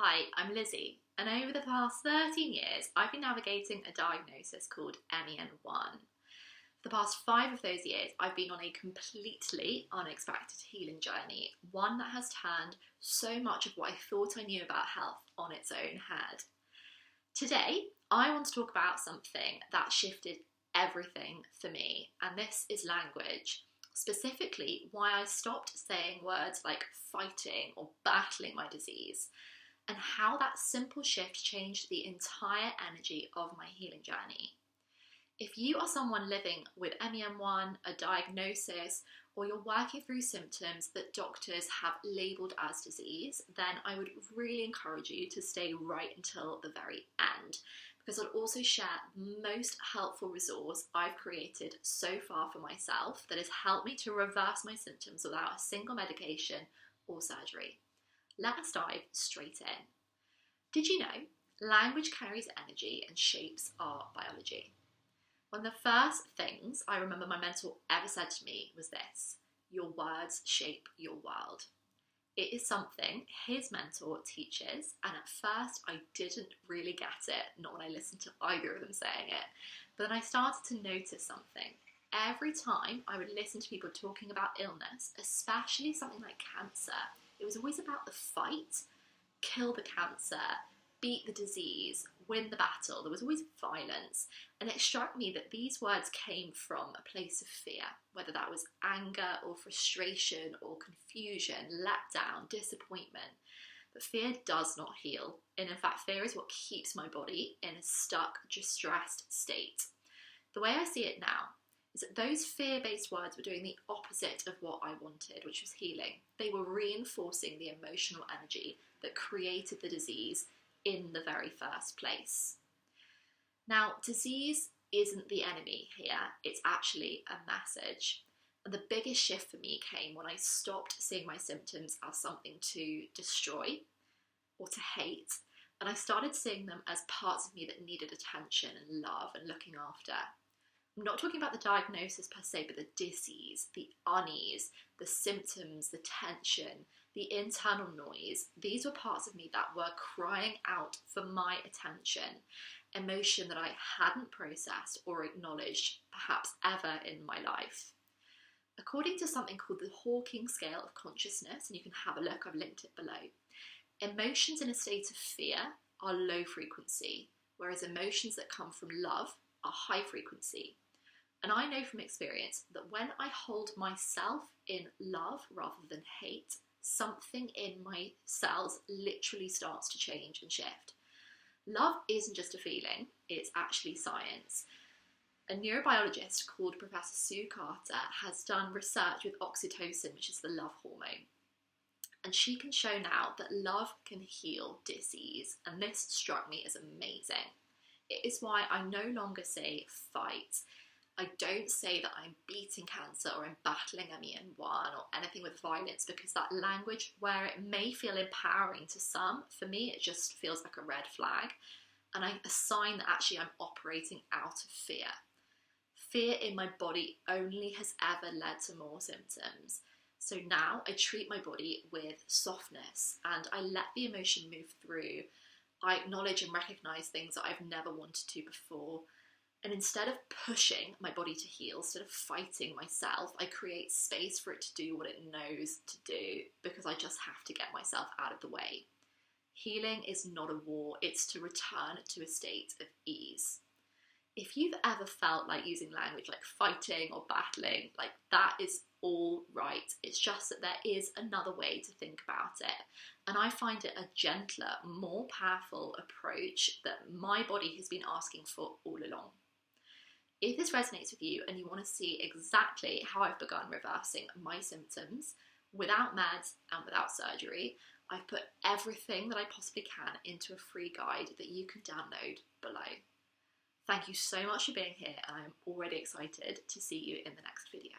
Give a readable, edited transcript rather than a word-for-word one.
Hi, I'm Lizzie, and over the past 13 years, I've been navigating a diagnosis called MEN1. For the past 5 of those years, I've been on a completely unexpected healing journey, one that has turned so much of what I thought I knew about health on its own head. Today, I want to talk about something that shifted everything for me, and this is language. Specifically, why I stopped saying words like fighting or battling my disease, and how that simple shift changed the entire energy of my healing journey. If you are someone living with MEN1, a diagnosis, or you're working through symptoms that doctors have labelled as disease, then I would really encourage you to stay right until the very end, because I'll also share the most helpful resource I've created so far for myself that has helped me to reverse my symptoms without a single medication or surgery. Let us dive straight in. Did you know language carries energy and shapes our biology? One of the first things I remember my mentor ever said to me was this: your words shape your world. It is something his mentor teaches, and at first I didn't really get it, not when I listened to either of them saying it, but then I started to notice something. Every time I would listen to people talking about illness, especially something like cancer, it was always about the fight, kill the cancer, beat the disease, win the battle. There was always violence. And it struck me that these words came from a place of fear, whether that was anger or frustration or confusion, letdown, disappointment. But fear does not heal. And in fact, fear is what keeps my body in a stuck, distressed state. The way I see it now is that those fear-based words were doing the opposite of what I wanted, which was healing. They were reinforcing the emotional energy that created the disease in the very first place. Now, disease isn't the enemy here, it's actually a message. And the biggest shift for me came when I stopped seeing my symptoms as something to destroy or to hate, and I started seeing them as parts of me that needed attention and love and looking after. I'm not talking about the diagnosis per se, but the disease, the unease, the symptoms, the tension, the internal noise. These were parts of me that were crying out for my attention, emotion that I hadn't processed or acknowledged perhaps ever in my life. According to something called the Hawking Scale of Consciousness, and you can have a look, I've linked it below, emotions in a state of fear are low frequency, whereas emotions that come from love are high frequency. And I know from experience that when I hold myself in love rather than hate, something in my cells literally starts to change and shift. Love isn't just a feeling, it's actually science. A neurobiologist called Professor Sue Carter has done research with oxytocin, which is the love hormone. And she can show now that love can heal disease, and this struck me as amazing. It is why I no longer say fight. I don't say that I'm beating cancer or I'm battling MEN1 or anything with violence, because that language, where it may feel empowering to some, for me it just feels like a red flag, and a sign that actually I'm operating out of fear. Fear in my body only has ever led to more symptoms. So now I treat my body with softness and I let the emotion move through. I acknowledge and recognise things that I've never wanted to before. And instead of pushing my body to heal, instead of fighting myself, I create space for it to do what it knows to do, because I just have to get myself out of the way. Healing is not a war, it's to return to a state of ease. If you've ever felt like using language like fighting or battling, like that is all right. It's just that there is another way to think about it. And I find it a gentler, more powerful approach that my body has been asking for all along. If this resonates with you and you want to see exactly how I've begun reversing my symptoms without meds and without surgery, I've put everything that I possibly can into a free guide that you can download below. Thank you so much for being here, and I am already excited to see you in the next video.